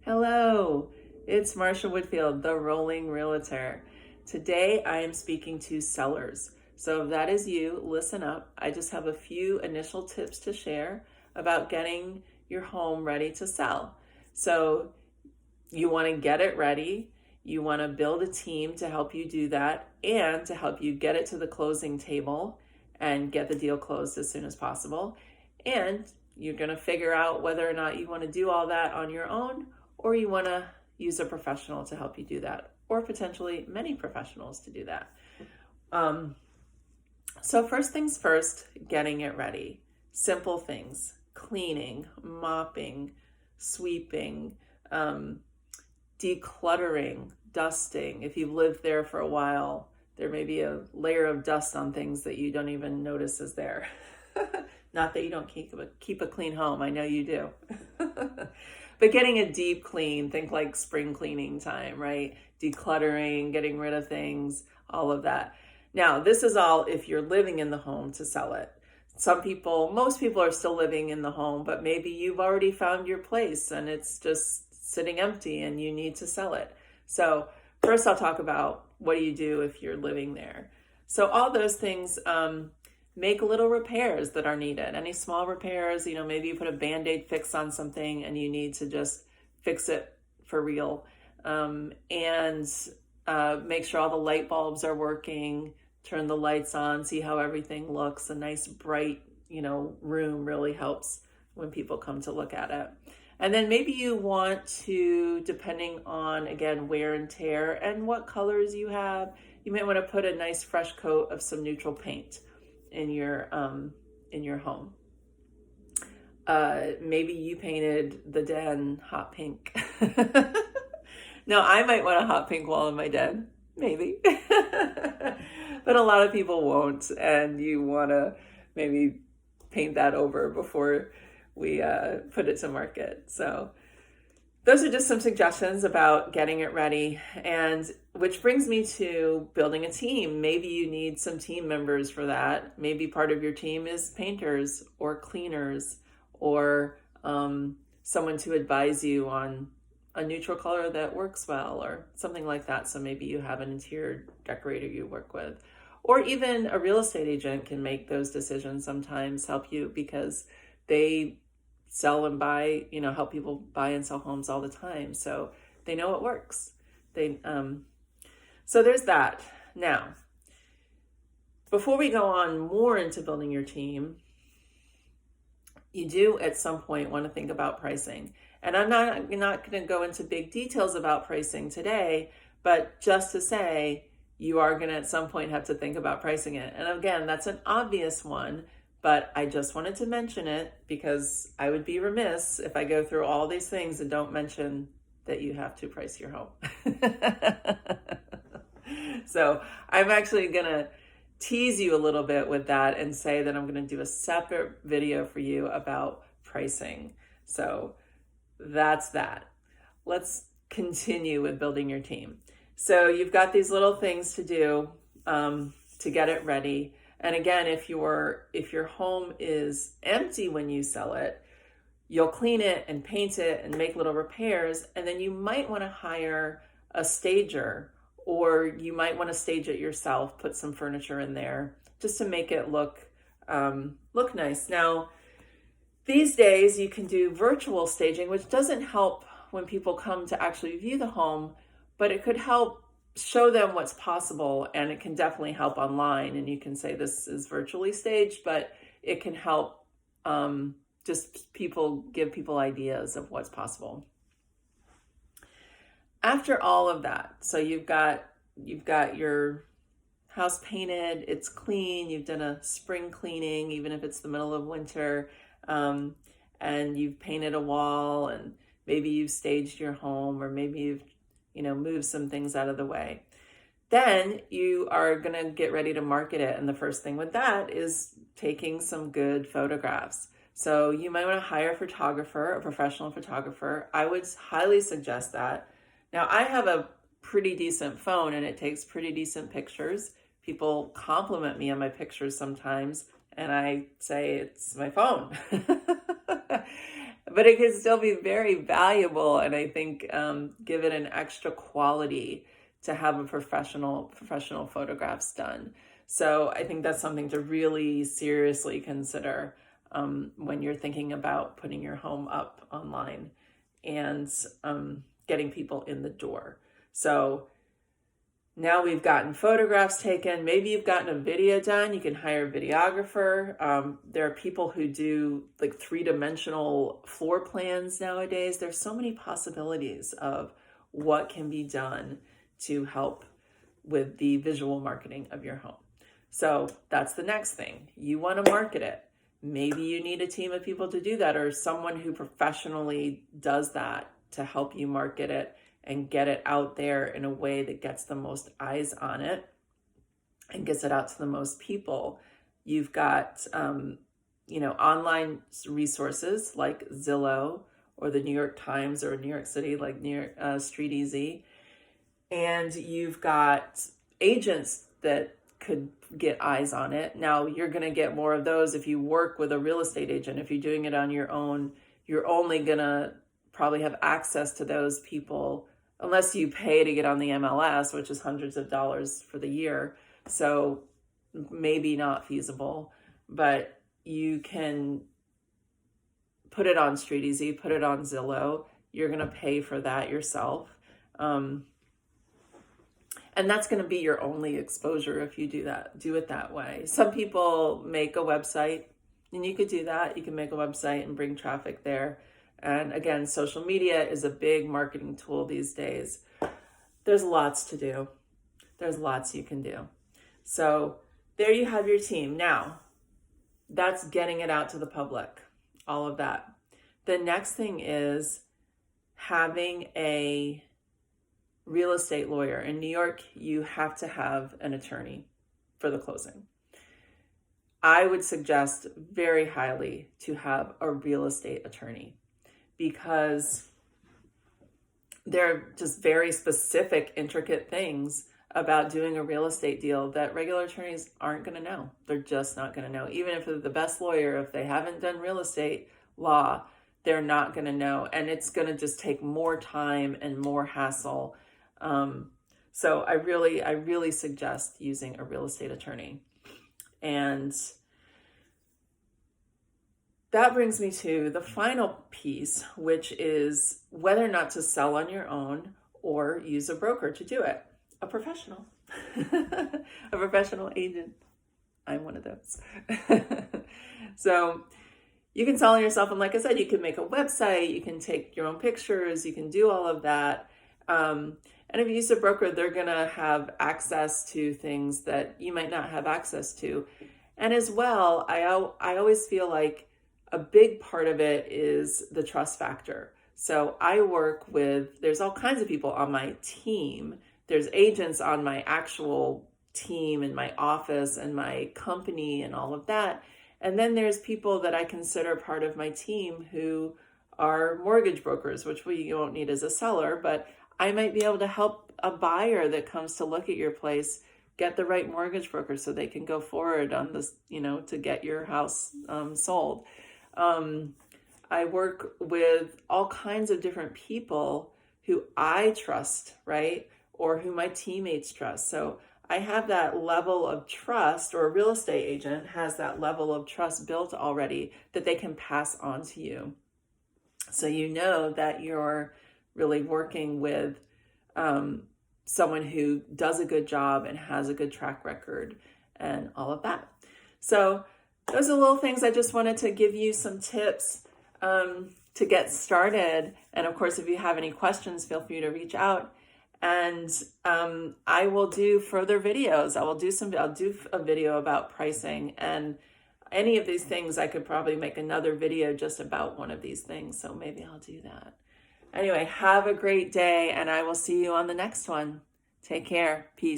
Hello, it's Marsha Whitfield, the Rolling Realtor. Today I am speaking to sellers. So if that is you, listen up. I just have a few initial tips to share about getting your home ready to sell. So you want to get it ready. You want to build a team to help you do that and to help you get it to the closing table and get the deal closed as soon as possible. And you're going to figure out whether or not you want to do all that on your own or you want to use a professional to help you do that, or potentially many professionals to do that. So first things first, getting it ready. Simple things: cleaning, mopping, sweeping, decluttering, dusting. If you've lived there for a while, there may be a layer of dust on things that you don't even notice is there. Not that you don't keep a clean home. I know you do. But getting a deep clean, think like spring cleaning time, right? Decluttering, getting rid of things, all of that. Now, this is all if you're living in the home to sell it. Most people are still living in the home, but maybe you've already found your place and it's just sitting empty and you need to sell it. So first I'll talk about what do you do if you're living there. So all those things, make little repairs that are needed. Any small repairs, maybe you put a Band-Aid fix on something and you need to just fix it for real. And make sure all the light bulbs are working, turn the lights on, see how everything looks. A nice bright, room really helps when people come to look at it. And then maybe you want to, depending on, again, wear and tear and what colors you have, you might want to put a nice fresh coat of some neutral paint in your home. Maybe you painted the den hot pink. Now, I might want a hot pink wall in my den, maybe. But a lot of people won't, and you want to maybe paint that over before we put it to market. So those are just some suggestions about getting it ready, and which brings me to building a team. Maybe you need some team members for that. Maybe part of your team is painters or cleaners or someone to advise you on a neutral color that works well or something like that. So maybe you have an interior decorator you work with, or even a real estate agent can make those decisions sometimes, help you, because they sell and buy, help people buy and sell homes all the time. So they know it works. So there's that. Now, before we go on more into building your team, you do at some point want to think about pricing. And I'm not going to go into big details about pricing today, but just to say, you are going to at some point have to think about pricing it. And again, that's an obvious one, but I just wanted to mention it because I would be remiss if I go through all these things and don't mention that you have to price your home. So I'm actually going to tease you a little bit with that and say that I'm going to do a separate video for you about pricing. So that's that. Let's continue with building your team. So you've got these little things to do to get it ready. And again, if your home is empty when you sell it, you'll clean it and paint it and make little repairs. And then you might want to hire a stager, or you might want to stage it yourself, put some furniture in there just to make it look nice. Now, these days you can do virtual staging, which doesn't help when people come to actually view the home, but it could help show them what's possible, and it can definitely help online. And you can say this is virtually staged, but it can help give people ideas of what's possible. After all of that, so you've got your house painted, it's clean, you've done a spring cleaning, even if it's the middle of winter, and you've painted a wall, and maybe you've staged your home, or maybe you've move some things out of the way. Then you are going to get ready to market it. And the first thing with that is taking some good photographs. So you might want to hire a photographer, a professional photographer. I would highly suggest that. Now, I have a pretty decent phone and it takes pretty decent pictures. People compliment me on my pictures sometimes, and I say it's my phone. but it can still be very valuable, and I think give it an extra quality to have a professional photographs done. So I think that's something to really seriously consider when you're thinking about putting your home up online and getting people in the door. So now we've gotten photographs taken. Maybe you've gotten a video done. You can hire a videographer. There are people who do like 3-dimensional floor plans nowadays. There's so many possibilities of what can be done to help with the visual marketing of your home. So that's the next thing. You want to market it. Maybe you need a team of people to do that, or someone who professionally does that to help you market it and get it out there in a way that gets the most eyes on it and gets it out to the most people. You've got, online resources like Zillow or the New York Times, or New York City, like New York StreetEasy. And you've got agents that could get eyes on it. Now, you're going to get more of those if you work with a real estate agent. If you're doing it on your own, you're only going to probably have access to those people unless you pay to get on the MLS, which is hundreds of dollars for the year. So maybe not feasible, but you can put it on StreetEasy, put it on Zillow. You're going to pay for that yourself. And that's going to be your only exposure if you do it that way. Some people make a website, and you could do that. You can make a website and bring traffic there. And again, social media is a big marketing tool these days. There's lots to do. There's lots you can do. So there you have your team. Now, that's getting it out to the public, all of that. The next thing is having a real estate lawyer. In New York, you have to have an attorney for the closing. I would suggest very highly to have a real estate attorney, because there are just very specific, intricate things about doing a real estate deal that regular attorneys aren't going to know. They're just not going to know. Even if they're the best lawyer, if they haven't done real estate law, they're not going to know. And it's going to just take more time and more hassle. So I really suggest using a real estate attorney. And that brings me to the final piece, which is whether or not to sell on your own or use a broker to do it. A professional, a professional agent. I'm one of those. So you can sell on yourself. And like I said, you can make a website, you can take your own pictures, you can do all of that. And if you use a broker, they're going to have access to things that you might not have access to. And as well, I always feel like a big part of it is the trust factor. So I work with, there's all kinds of people on my team. There's agents on my actual team in my office and my company and all of that. And then there's people that I consider part of my team who are mortgage brokers, which you won't need as a seller, but I might be able to help a buyer that comes to look at your place get the right mortgage broker so they can go forward on this, to get your house sold. I work with all kinds of different people who I trust, right? Or who my teammates trust. So I have that level of trust, or a real estate agent has that level of trust built already that they can pass on to you. So you know that you're really working with someone who does a good job and has a good track record and all of that. So those are little things. I just wanted to give you some tips to get started. And of course, if you have any questions, feel free to reach out. And I will do further videos. I'll do a video about pricing, and any of these things. I could probably make another video just about one of these things. So maybe I'll do that. Anyway, have a great day, and I will see you on the next one. Take care. Peace.